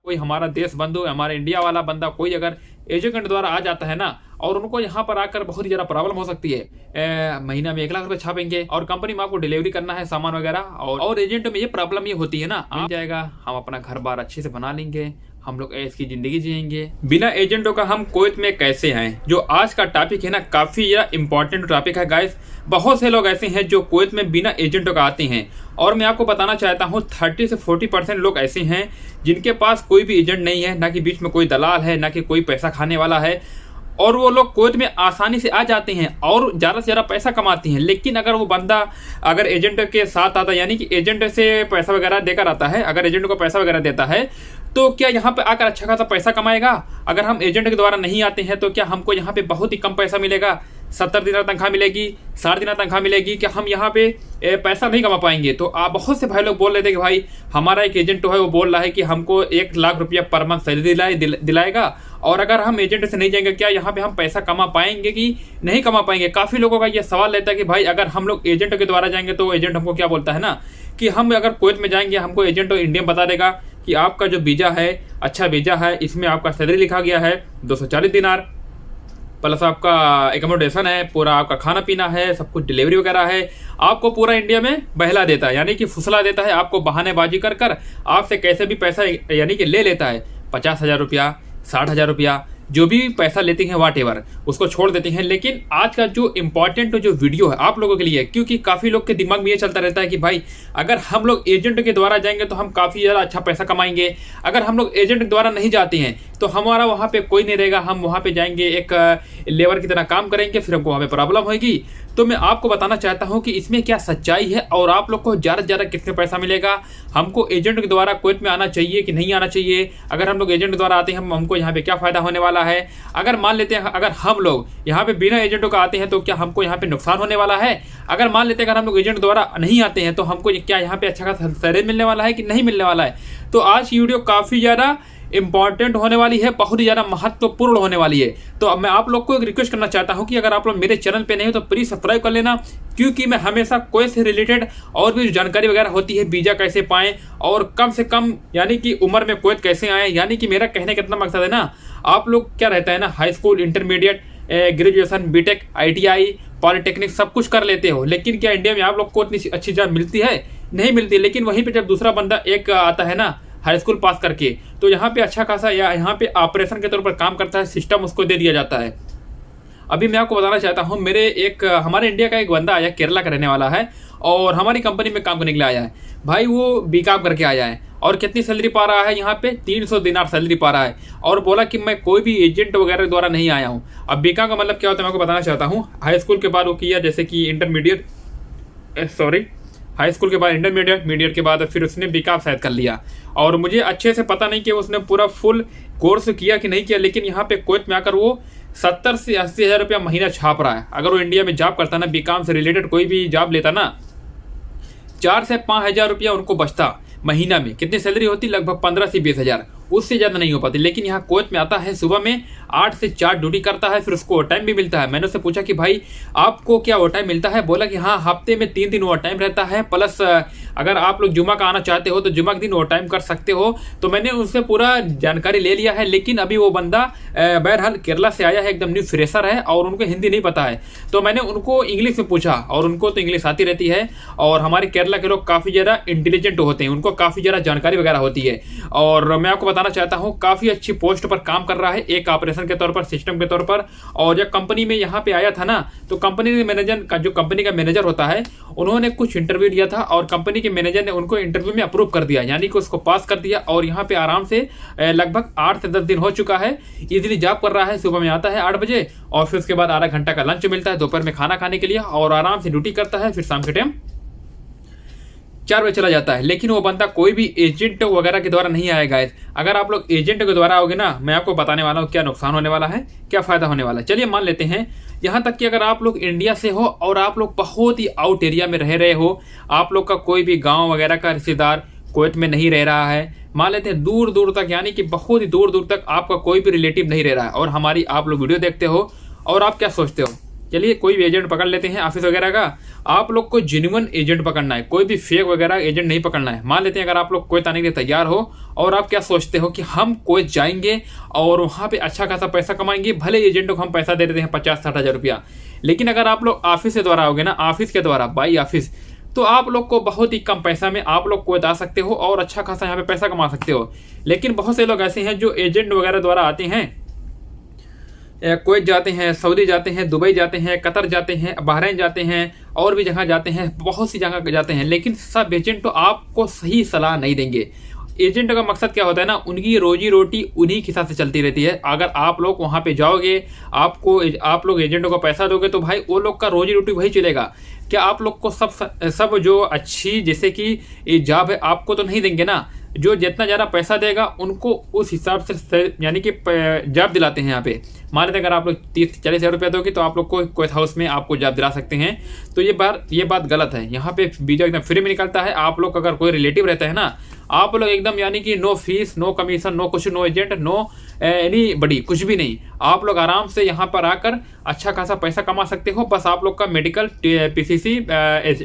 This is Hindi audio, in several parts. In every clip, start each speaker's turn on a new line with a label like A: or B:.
A: कोई हमारा देश बंधु, हमारा इंडिया वाला बंदा कोई अगर एजेंट द्वारा आ जाता है ना, और उनको यहाँ पर आकर बहुत ही ज़्यादा प्रॉब्लम हो सकती है। महीना में 1 लाख रुपए छापेंगे और कंपनी में आपको डिलीवरी करना है सामान वगैरह, और एजेंट में ये प्रॉब्लम ये होती है ना, आ जाएगा, हम अपना घर बार अच्छे से बना लेंगे, हम लोग ऐश की जिंदगी जिएंगे बिना एजेंटों का। हम कुवैत में कैसे हैं, जो आज का टॉपिक है ना, काफी ज़्यादा इंपॉर्टेंट टॉपिक है गाइस। बहुत से लोग ऐसे हैं जो कुवैत में बिना एजेंटों का आते हैं, और मैं आपको बताना चाहता हूँ 30 से 40% लोग ऐसे हैं जिनके पास कोई भी एजेंट नहीं है, ना कि बीच में कोई दलाल है, ना कि कोई पैसा खाने वाला है, और वो लोग कुवैत में आसानी से आ जाते हैं और ज़्यादा से ज़्यादा पैसा कमाते हैं। लेकिन अगर वो बंदा अगर एजेंट के साथ आता है, यानी कि एजेंट से पैसा वगैरह देकर आता है, अगर एजेंट को पैसा वगैरह देता है, तो क्या यहाँ पे आकर अच्छा खासा पैसा कमाएगा? अगर हम एजेंट के द्वारा नहीं आते हैं तो क्या हमको यहाँ पे बहुत ही कम पैसा मिलेगा? 70 दिनार तनख्वाह मिलेगी, 60 दिनार तनख्वाह मिलेगी, क्या हम यहाँ पे पैसा नहीं कमा पाएंगे? तो आप बहुत से भाई लोग बोल रहे थे कि भाई हमारा एक एजेंट है, वो बोल रहा है कि हमको 1 लाख रुपया पर मंथ सैलरी दिलाएगा, और अगर हम एजेंट से नहीं जाएंगे क्या यहाँ पे हम पैसा कमा पाएंगे कि नहीं कमा पाएंगे? काफ़ी लोगों का ये सवाल रहता है कि भाई अगर हम लोग एजेंट के द्वारा जाएंगे तो एजेंट हमको क्या बोलता है ना, कि हम अगर कुवैत में जाएंगे हमको एजेंट इंडिया बता देगा कि आपका जो वीज़ा है अच्छा वीज़ा है, इसमें आपका सैलरी लिखा गया है 240 दिनार, प्लस आपका एकोमोडेशन है, पूरा आपका खाना पीना है, सब कुछ डिलीवरी वगैरह है, आपको पूरा इंडिया में बहला देता है, यानी कि फुसला देता है, आपको बहानेबाजी कर कर आपसे कैसे भी पैसा यानी कि ले लेता है। 50,000 रुपया, 60,000 रुपया, जो भी पैसा लेते हैं वाट एवर उसको छोड़ देते हैं। लेकिन आज का जो इम्पोर्टेंट जो वीडियो है आप लोगों के लिए, क्योंकि काफ़ी लोग के दिमाग में ये चलता रहता है कि भाई अगर हम लोग एजेंट के द्वारा जाएंगे तो हम काफ़ी ज़्यादा अच्छा पैसा कमाएंगे, अगर हम लोग एजेंट के द्वारा नहीं जाते हैं तो हमारा वहाँ पे कोई नहीं रहेगा, हम वहाँ पे जाएंगे एक लेबर की तरह काम करेंगे, फिर हमको वहाँ पे प्रॉब्लम होगी। तो मैं आपको बताना चाहता हूँ कि इसमें क्या सच्चाई है और आप लोग को ज़्यादा से ज़्यादा कितने पैसा मिलेगा, हमको एजेंट के द्वारा कुवैत में आना चाहिए कि नहीं आना चाहिए, अगर हम लोग एजेंट के द्वारा आते हैं हमको यहाँ पे क्या फ़ायदा होने वाला है, अगर मान लेते हैं अगर हम लोग यहाँ पे बिना एजेंटों का आते हैं तो क्या हमको यहाँ पे नुकसान होने वाला है, अगर मान लेते हैं अगर हम लोग एजेंट द्वारा नहीं आते हैं तो हमको क्या यहाँ पे अच्छा खासा सैलरी मिलने वाला है कि नहीं मिलने वाला है। तो आज की वीडियो काफ़ी ज़्यादा इंपॉर्टेंट होने वाली है, बहुत ही ज़्यादा महत्वपूर्ण होने वाली है। तो अब मैं आप लोग को एक रिक्वेस्ट करना चाहता हूं कि अगर आप लोग मेरे चैनल पे नहीं हो तो प्लीज़ सब्सक्राइब कर लेना, क्योंकि मैं हमेशा कुवैत से रिलेटेड और भी जानकारी वगैरह होती है, वीज़ा कैसे पाएं और कम से कम यानी कि उम्र में कुवैत कैसे आए। यानी कि मेरा कहने का इतना मकसद है ना, आप लोग क्या रहता है ना, high school, intermediate, graduation, BTech, ITI, polytechnic सब कुछ कर लेते हो, लेकिन क्या इंडिया में आप लोग को इतनी अच्छी जॉब मिलती है? नहीं मिलती। लेकिन वहीं पर जब दूसरा बंदा एक आता है ना हाई स्कूल पास करके, तो यहाँ पे अच्छा खासा या यहाँ पे ऑपरेशन के तौर पर काम करता है, सिस्टम उसको दे दिया जाता है। अभी मैं आपको बताना चाहता हूँ, हमारे इंडिया का एक बंदा आया, केरला का रहने वाला है, और हमारी कंपनी में काम करने के लिए आया है। भाई वो बीकॉम करके आया है, और कितनी सैलरी पा रहा है यहाँ पे? 300 दिनार सैलरी पा रहा है, और बोला कि मैं कोई भी एजेंट वगैरह द्वारा नहीं आया हूँ। अब बीकॉम का मतलब क्या होता है मैं आपको बताना चाहता हूँ। हाई स्कूल के बाद वो किया, जैसे कि हाई स्कूल के बाद इंटरमीडिएट के बाद फिर उसने बीकॉम शायद कर लिया, और मुझे अच्छे से पता नहीं कि उसने पूरा फुल कोर्स किया कि नहीं किया, लेकिन यहाँ पे कुवैत में आकर वो 70 से 80 हज़ार रुपया महीना छाप रहा है। अगर वो इंडिया में जॉब करता ना, बीकॉम से रिलेटेड कोई भी जॉब लेता ना, 4 से 5 हज़ार रुपया उनको बचता महीना में। कितनी सैलरी होती? लगभग 15 से 20 हज़ार, उससे ज़्यादा नहीं हो पाती। लेकिन यहाँ कुवैत में आता है, सुबह में 8 से 4 ड्यूटी करता है, फिर उसको ओवर टाइम भी मिलता है। मैंने उससे पूछा कि भाई आपको क्या ओवर टाइम मिलता है? बोला कि हाँ, हफ्ते में 3 दिन ओवर टाइम रहता है, प्लस अगर आप लोग जुमा का आना चाहते हो तो जुमा के दिन ओवर टाइम कर सकते हो। तो मैंने उनसे पूरा जानकारी ले लिया है। लेकिन अभी वो बंदा बहरहाल केरला से आया है, एकदम न्यू फ्रेशर है, और उनको हिंदी नहीं पता है। तो मैंने उनको इंग्लिश में पूछा, और उनको तो इंग्लिश आती रहती है, और हमारे केरला के लोग काफ़ी ज़्यादा इंटेलिजेंट होते हैं, उनको काफ़ी ज़्यादा जानकारी वगैरह होती है। और मैं आपको बताना चाहता हूँ, काफ़ी अच्छी पोस्ट पर काम कर रहा है, एक ऑपरेशन के तौर पर, सिस्टम के तौर पर। और जब कंपनी में यहाँ पे आया था ना, तो कंपनी के मैनेजर का, जो कंपनी का मैनेजर होता है, उन्होंने कुछ इंटरव्यू दिया था, और कंपनी के मैनेजर ने उनको इंटरव्यू में अप्रूव कर दिया, यानी कि उसको पास कर दिया। और यहाँ पे आराम से लगभग 8 से 10 दिन हो चुका है, इजीली जॉब कर रहा है। सुबह में आता है 8 बजे, और फिर उसके बाद आधा घंटा का लंच मिलता है दोपहर में खाना खाने के लिए, और आराम से ड्यूटी करता है, फिर शाम के टाइम 4 बजे चला जाता है। लेकिन वो बंदा कोई भी एजेंट वगैरह के द्वारा नहीं आएगा। अगर आप लोग एजेंट के द्वारा आओगे ना, मैं आपको बताने वाला हूँ क्या नुकसान होने वाला है, क्या फ़ायदा होने वाला है। चलिए मान लेते हैं, यहाँ तक कि अगर आप लोग इंडिया से हो और आप लोग बहुत ही आउट एरिया में रह रहे हो, आप लोग का कोई भी गाँव वगैरह का रिश्तेदार कुवैत में नहीं रह रहा है, मान लेते हैं दूर दूर तक, यानी कि बहुत ही दूर दूर तक आपका कोई भी रिलेटिव नहीं रह रहा है, और हमारी आप लोग वीडियो देखते हो, और आप क्या सोचते हो चलिए कोई भी एजेंट पकड़ लेते हैं ऑफिस वगैरह का। आप लोग को जेन्युइन एजेंट पकड़ना है, कोई भी फेक वगैरह एजेंट नहीं पकड़ना है। मान लेते हैं अगर आप लोग कुवैत आने के लिए तैयार हो और आप क्या सोचते हो कि हम कुवैत जाएंगे और वहाँ पे अच्छा खासा पैसा कमाएंगे, भले एजेंट को हम पैसा दे देते हैं 50-60 हज़ार रुपया, लेकिन अगर आप लोग ऑफिस के द्वारा आओगे ना, ऑफिस के द्वारा बाई ऑफिस, तो आप लोग को बहुत ही कम पैसा में आप लोग कुवैत आ सकते हो और अच्छा खासा यहाँ पे पैसा कमा सकते हो। लेकिन बहुत से लोग ऐसे हैं जो एजेंट वगैरह द्वारा आते हैं, कुवैत जाते हैं, सऊदी जाते हैं, दुबई जाते हैं, कतर जाते हैं, बहरीन जाते हैं और भी जगह जाते हैं, बहुत सी जगह जाते हैं, लेकिन सब एजेंट तो आपको सही सलाह नहीं देंगे। एजेंट का मकसद क्या होता है ना, उनकी रोजी रोटी उन्हीं के हिसाब से चलती रहती है। अगर आप लोग वहाँ पे जाओगे, आप लोग एजेंटों को पैसा दोगे तो भाई वो लोग का रोजी रोटी वही चलेगा। क्या आप लोग को सब जो अच्छी जैसे कि जॉब है आपको तो नहीं देंगे ना, जो जितना ज़्यादा पैसा देगा उनको उस हिसाब से यानी कि जॉब दिलाते हैं यहाँ पे। मान लेते अगर आप लोग 30-40 हज़ार रुपया दोगे तो आप लोग को कुवैत हाउस में आपको जॉब दिला सकते हैं। तो ये बात गलत है। यहाँ पे वीज़ा एकदम फ्री में निकलता है। आप लोग अगर कोई रिलेटिव रहता है ना, आप लोग एकदम यानी कि no fees, no commission, no कुछ, नो एजेंट, नो एनी बड़ी, कुछ भी नहीं। आप लोग आराम से यहाँ पर आकर अच्छा खासा पैसा कमा सकते हो। बस आप लोग का मेडिकल, पीसीसी,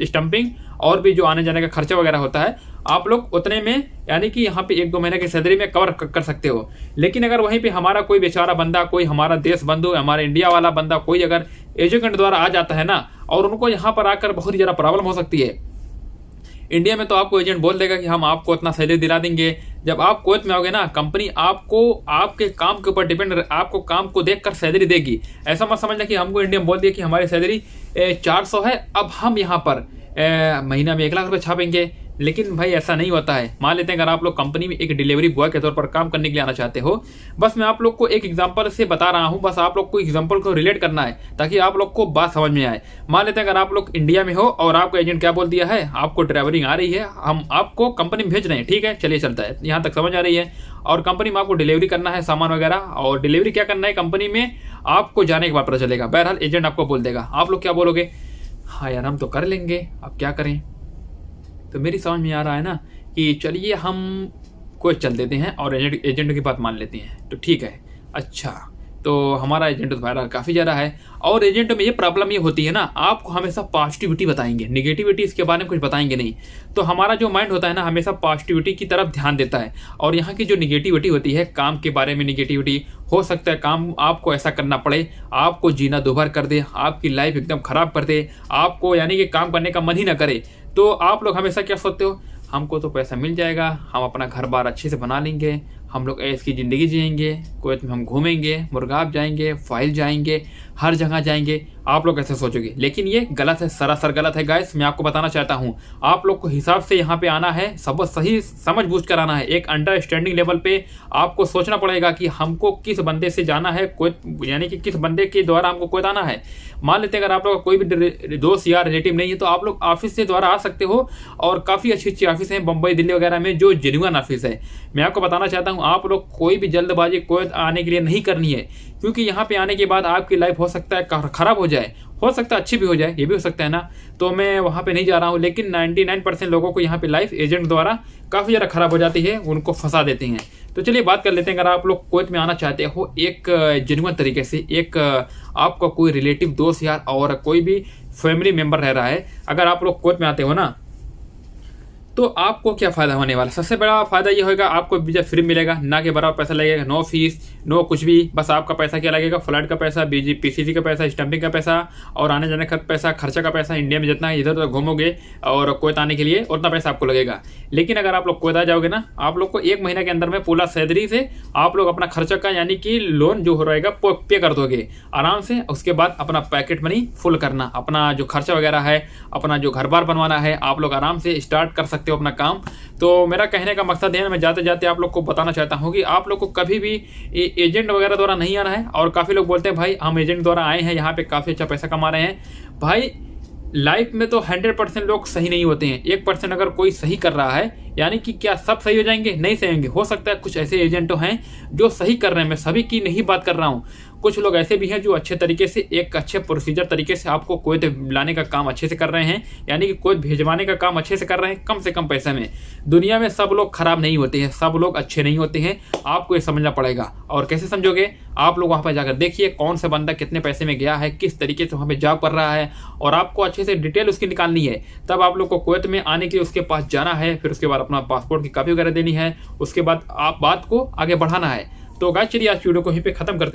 A: स्टंपिंग और भी जो आने जाने का खर्चा वगैरह होता है आप लोग उतने में यानी कि यहाँ पे 1-2 महीने की सैलरी में कवर कर सकते हो। लेकिन अगर वहीं पे हमारा कोई बेचारा बंदा, कोई हमारा देश बंधु, हमारे इंडिया वाला बंदा कोई अगर एजेंट द्वारा आ जाता है ना, और उनको यहाँ पर आकर बहुत ही ज़्यादा प्रॉब्लम हो सकती है। इंडिया में तो आपको एजेंट बोल देगा कि हम आपको इतना सैलरी दिला देंगे। जब आप कुवैत में आओगे ना, कंपनी आपको आपके काम के ऊपर डिपेंड, आपको काम को देखकर सैलरी देगी। ऐसा मत समझना कि हमको इंडिया में बोल दिया कि हमारी सैलरी 400 है, अब हम यहाँ पर महीना में 1 लाख रुपये छापेंगे। लेकिन भाई ऐसा नहीं होता है। मान लेते हैं अगर आप लोग कंपनी में एक डिलीवरी बॉय के तौर पर काम करने के लिए आना चाहते हो, बस मैं आप लोग को एक एग्जांपल से बता रहा हूं, बस आप लोग को एग्जांपल को रिलेट करना है ताकि आप लोग को बात समझ में आए। मान लेते हैं अगर आप लोग इंडिया में हो और आपको एजेंट क्या बोल दिया है, आपको ड्राइवरिंग आ रही है, हम आपको कंपनी में भेज रहे हैं, ठीक है, चलिए चलता है, यहाँ तक समझ आ रही है। और कंपनी में आपको डिलीवरी करना है सामान वगैरह, और डिलीवरी क्या करना है कंपनी में आपको जाने के बाद पता चलेगा। बहरहाल एजेंट आपको बोल देगा, आप लोग क्या बोलोगे, हाँ यार हम तो कर लेंगे, अब क्या करें। तो मेरी समझ में आ रहा है ना कि चलिए हम कुवैत चल देते हैं और एजेंट की बात मान लेते हैं। तो ठीक है, अच्छा तो हमारा एजेंट तो भाड़ा काफ़ी ज़्यादा है। और एजेंट में ये प्रॉब्लम ये होती है ना, आपको हमेशा पॉजिटिविटी बताएंगे, निगेटिविटी इसके बारे में कुछ बताएंगे नहीं। तो हमारा जो माइंड होता है ना, हमेशा पॉजिटिविटी की तरफ ध्यान देता है। और यहाँ की जो निगेटिविटी होती है, काम के बारे में निगेटिविटी, हो सकता है काम आपको ऐसा करना पड़े, आपको जीना दोबार कर दे, आपकी लाइफ एकदम ख़राब कर दे, आपको यानी कि काम करने का मन ही ना करे। तो आप लोग हमेशा क्या सोचते हो, हमको तो पैसा मिल जाएगा, हम अपना घर बार अच्छे से बना लेंगे, हम लोग ऐश की ज़िंदगी जिएंगे, कुवैत में हम घूमेंगे, मुर्गाब जाएंगे, फाइल जाएंगे, हर जगह जाएंगे। आप लोग ऐसे सोचोगे, लेकिन ये गलत है, सरासर गलत है गाइस। मैं आपको बताना चाहता हूँ, आप लोग को हिसाब से यहाँ पे आना है, सब सही समझ बूझ कर आना है। एक अंडरस्टैंडिंग लेवल पे आपको सोचना पड़ेगा कि हमको किस बंदे से जाना है कुवैत, यानी कि किस बंदे के द्वारा हमको कुवैत आना है। मान लेते हैं अगर आप लोग कोई भी दोस्त या रिलेटिव नहीं है तो आप लोग ऑफिस से द्वारा आ सकते हो, और काफ़ी अच्छी अच्छी ऑफिस हैं बम्बई, दिल्ली वगैरह में जो जेन्युइन ऑफिस है। मैं आपको बताना चाहता हूँ, आप लोग कोई भी जल्दबाजी कुवैत आने के लिए नहीं करनी है, क्योंकि यहाँ पे आने के बाद आपकी लाइफ हो सकता है ख़राब हो जाए, हो सकता है अच्छी भी हो जाए, ये भी हो सकता है ना। तो मैं वहाँ पे नहीं जा रहा हूँ, लेकिन 99% लोगों को यहाँ पे लाइफ एजेंट द्वारा काफ़ी ज़्यादा ख़राब हो जाती है, उनको फंसा देते हैं। तो चलिए बात कर लेते हैं, अगर आप लोग कुवैत में आना चाहते हो एक जेन्युइन तरीके से, एक आपका कोई रिलेटिव, दोस्त यार और कोई भी फैमिली मेम्बर रह रहा है, अगर आप लोग कुवैत में आते हो ना, तो आपको क्या फ़ायदा होने वाला, सबसे बड़ा फ़ायदा ये होगा, आपको वीज़ा फ्री मिलेगा, ना के बराबर पैसा लगेगा, नो फीस, नो कुछ भी। बस आपका पैसा क्या लगेगा, फ्लाइट का पैसा, पीसीसी का पैसा, स्टैंपिंग का पैसा और आने जाने का पैसा, खर्चा का पैसा। इंडिया में जितना इधर उधर घूमोगे और कुवैत आने के लिए उतना पैसा आपको लगेगा। लेकिन अगर आप लोग कुवैत आ जाओगे ना, आप लोग को 1 महीने के अंदर में पूरा सैलरी से आप लोग अपना खर्चा का यानी कि लोन जो हो रहेगा पे कर दोगे आराम से। उसके बाद अपना पैकेट मनी फुल करना, अपना जो खर्चा वगैरह है, अपना जो घर बार बनवाना है, आप लोग आराम से स्टार्ट कर सकते हो अपना काम। तो मेरा कहने का मकसद है, मैं जाते जाते आप लोग को बताना चाहता हूँ कि आप लोग को कभी भी एजेंट वगैरह द्वारा नहीं आना है। और काफ़ी लोग बोलते हैं भाई हम एजेंट द्वारा आए हैं, यहाँ पे काफ़ी अच्छा पैसा कमा रहे हैं। भाई लाइफ में तो 100% लोग सही नहीं होते हैं, 1% अगर कोई सही कर रहा है, यानी कि क्या सब सही हो जाएंगे? नहीं सही होंगे। हो सकता है कुछ ऐसे एजेंट हैं जो सही कर रहे हैं, मैं सभी की नहीं बात कर रहा हूँ। कुछ लोग ऐसे भी हैं जो अच्छे तरीके से, एक अच्छे प्रोसीजर तरीके से आपको कुवैत लाने का काम अच्छे से कर रहे हैं, यानी कि कुवैत भेजवाने का काम अच्छे से कर रहे हैं कम से कम पैसे में। दुनिया में सब लोग खराब नहीं होते हैं, सब लोग अच्छे नहीं होते हैं, आपको ये समझना पड़ेगा। और कैसे समझोगे? आप लोग वहाँ पर जाकर देखिए कौन सा बंदा कितने पैसे में गया है, किस तरीके से वहाँ पर जॉब कर रहा है, और आपको अच्छे से डिटेल उसकी निकालनी है। तब आप लोग को कुवैत में आने के लिए उसके पास जाना है, फिर उसके बाद अपना पासपोर्ट की कॉपी वगैरह देनी है, उसके बाद आप बात को आगे बढ़ाना है। तो गाइस चलिए आज वीडियो को यहीं पे खत्म करते हैं।